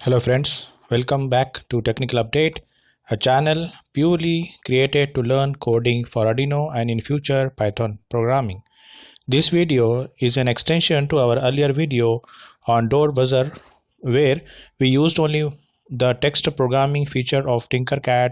Hello friends, welcome back to Technical Update, a channel purely created to learn coding for Arduino and in future Python programming. This video is an extension to our earlier video on Door Buzzer where we used only the text programming feature of Tinkercad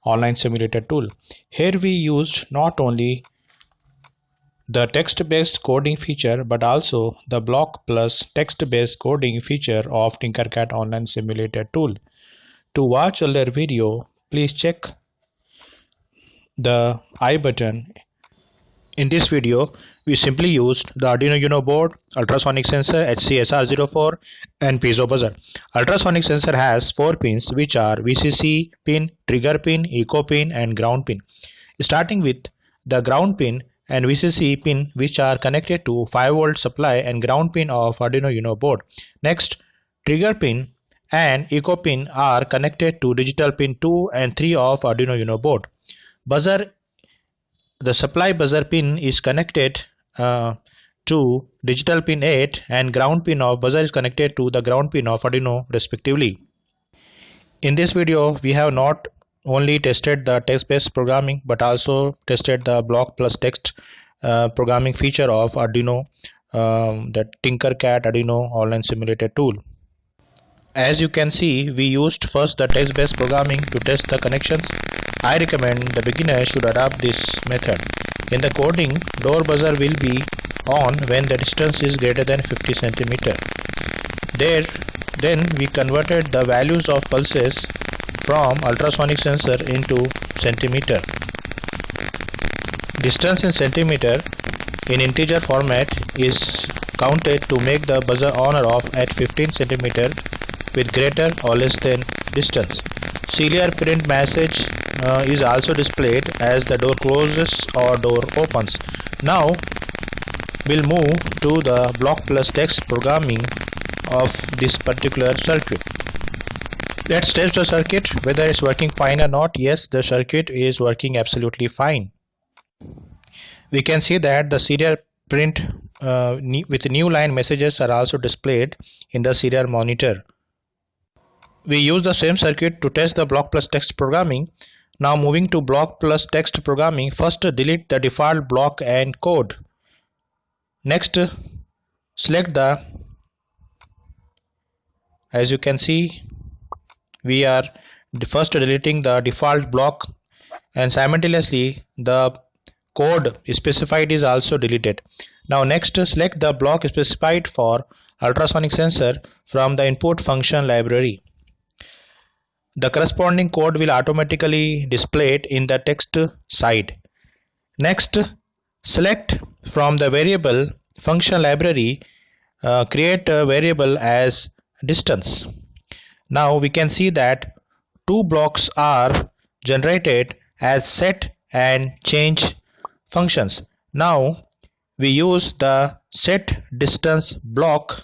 online simulator tool. Here we used not only the text-based coding feature but also the block plus text-based coding feature of Tinkercad online simulator tool. To watch earlier video, please check the I button. In this video, we simply used the Arduino Uno board, ultrasonic sensor HCSR04 and piezo buzzer. Ultrasonic sensor has 4 pins which are VCC pin, trigger pin, echo pin and ground pin. Starting with the ground pin and VCC pin which are connected to 5V supply and ground pin of Arduino Uno board. Next, trigger pin and echo pin are connected to digital pin 2 and 3 of Arduino Uno board. Buzzer, the supply buzzer pin is connected to digital pin 8 and ground pin of buzzer is connected to the ground pin of Arduino respectively. In this video, we have not only tested the text-based programming but also tested the block plus text programming feature of Arduino, the Tinkercad Arduino online simulator tool. As you can see, we used first the text-based programming to test the connections. I recommend the beginner should adopt this method. In the coding, door buzzer will be on when the distance is greater than 50 cm. Then we converted the values of pulses from ultrasonic sensor into centimeter. Distance in centimeter in integer format is counted to make the buzzer on or off at 15 cm with greater or less than distance. Serial print message is also displayed as the door closes or door opens. Now we'll move to the block plus text programming of this particular circuit. Let's test the circuit whether it's working fine or not. Yes, the circuit is working absolutely fine. We can see that the serial print with new line messages are also displayed in the serial monitor. We use the same circuit to test the block plus text programming. Now moving to block plus text programming, first delete the default block and code. Next, select the, as you can see, we are first deleting the default block and simultaneously the code specified is also deleted. Now next, select the block specified for ultrasonic sensor from the input function library. The corresponding code will automatically display it in the text side. Next, select from the variable function library, create a variable as distance. Now we can see that two blocks are generated as set and change functions. Now we use the set distance block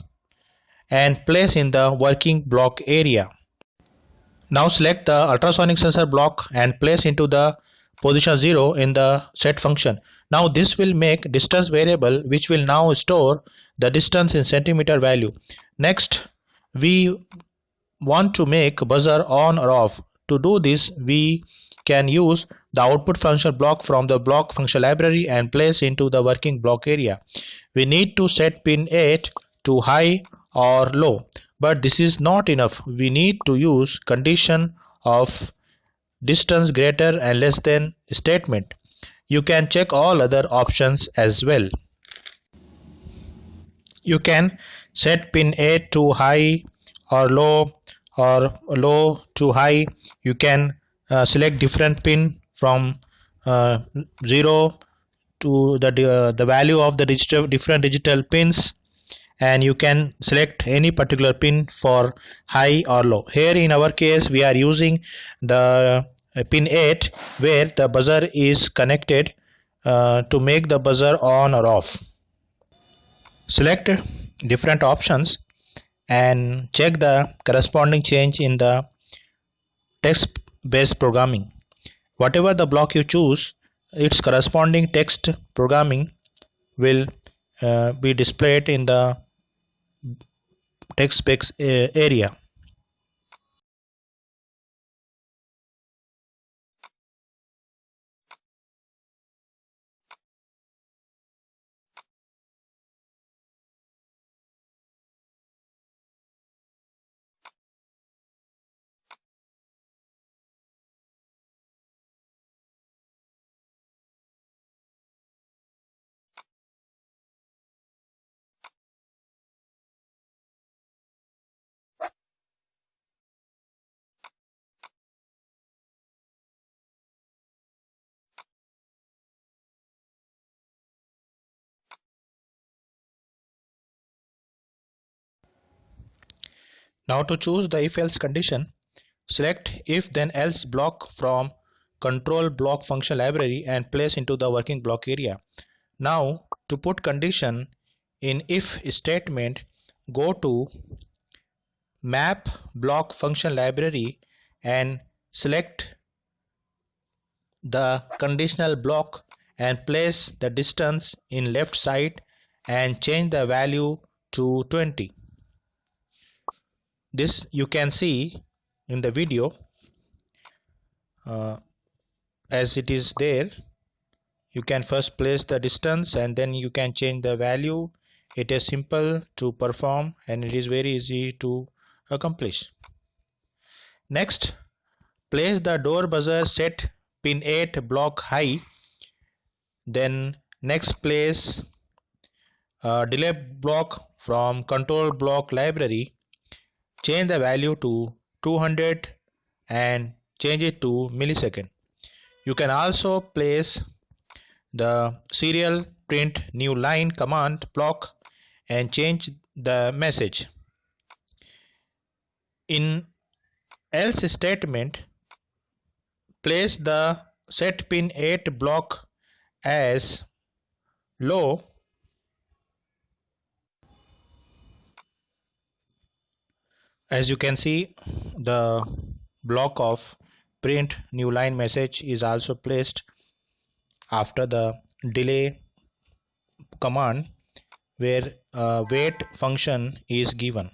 and place in the working block area. Now select the ultrasonic sensor block and place into the position 0 in the set function. Now this will make distance variable which will now store the distance in centimeter value. Next, we want to make buzzer on or off. To do this, we can use the output function block from the block function library and place into the working block area. We need to set pin 8 to high or low, but this is not enough. We need to use condition of distance greater and less than statement. You can check all other options as well. You can set pin 8 to high or low to high. You can select different pin from 0 to the value of the different digital pins, and you can select any particular pin for high or low. Here in our case we are using the pin 8 where the buzzer is connected to make the buzzer on or off. Select different options and check the corresponding change in the text based programming. Whatever the block you choose, its corresponding text programming will be displayed in the text specs area. Now to choose the if else condition, select if then else block from control block function library and place into the working block area. Now to put condition in if statement, go to map block function library and select the conditional block and place the distance in left side and change the value to 20. This you can see in the video as it is there. You can first place the distance and then you can change the value. It is simple to perform and it is very easy to accomplish. Next, place the door buzzer set pin 8 block high. Then next, place delay block from control block library. Change the value to 200 and change it to millisecond. You can also place the serial print new line command block and change the message. In else statement, place the set pin 8 block as low as you can see. The block of print new line message is also placed after the delay command where wait function is given.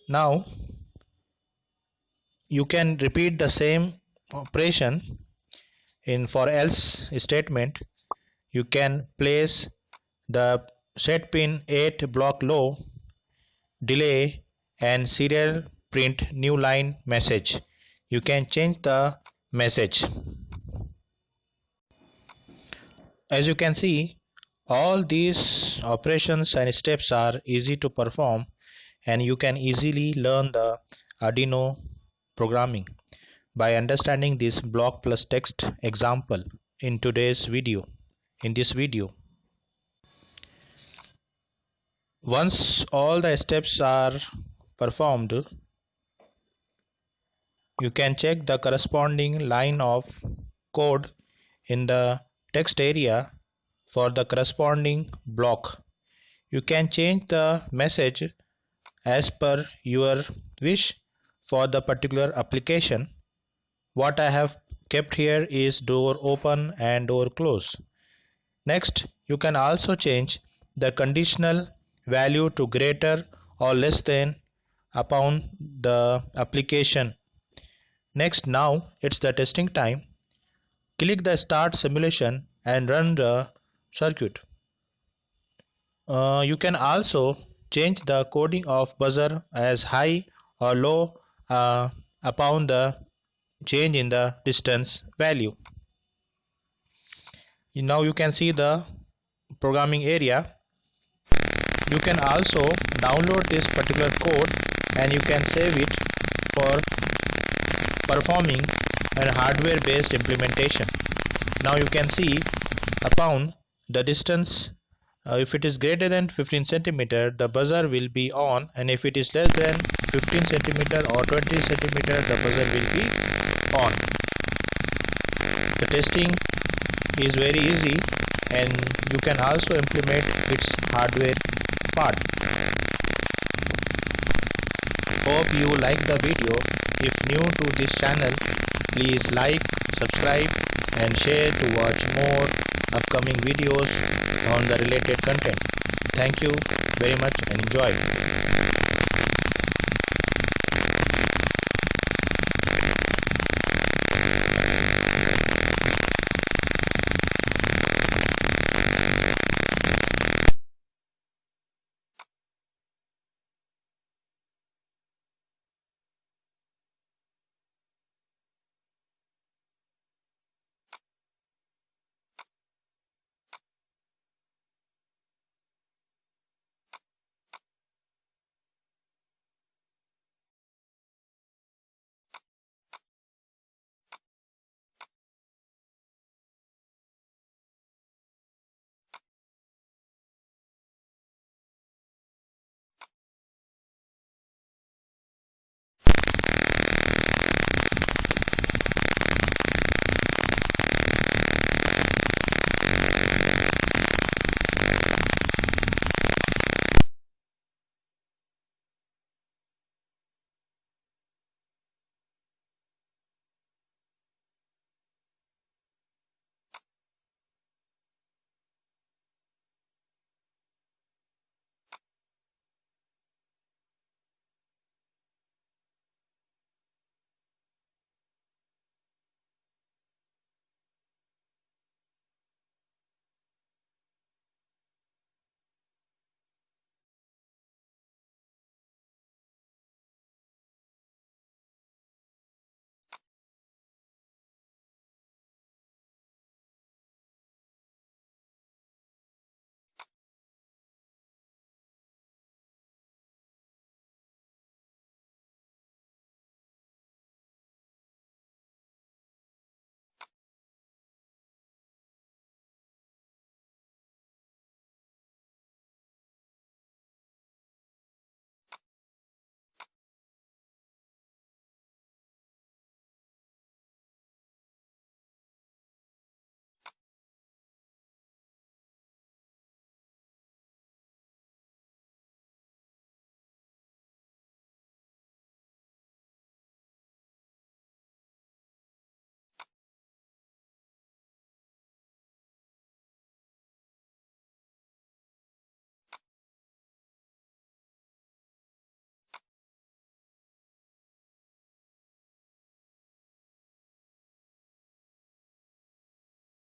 Now you can repeat the same operation in for else statement. You can place the set pin 8 block low, delay and serial print new line message. You can change the message. As you can see, all these operations and steps are easy to perform and you can easily learn the Arduino programming by understanding this block plus text example in today's video. Once all the steps are performed, you can check the corresponding line of code in the text area for the corresponding block. You can change the message as per your wish for the particular application. What I have kept here is door open and door close. Next, you can also change the conditional value to greater or less than upon the application. Next, now it's the testing time. Click the start simulation and run the circuit. You can also change the coding of buzzer as high or low upon the change in the distance value. Now you can see the programming area. You can also download this particular code and you can save it for performing a hardware based implementation. Now you can see upon the distance, if it is greater than 15 cm, the buzzer will be on, and if it is less than 15 cm or 20 cm, the buzzer will be on. The testing is very easy and you can also implement its hardware part. Hope you like the video. If new to this channel, please like, subscribe and share to watch more upcoming videos on the related content. Thank you very much and enjoy.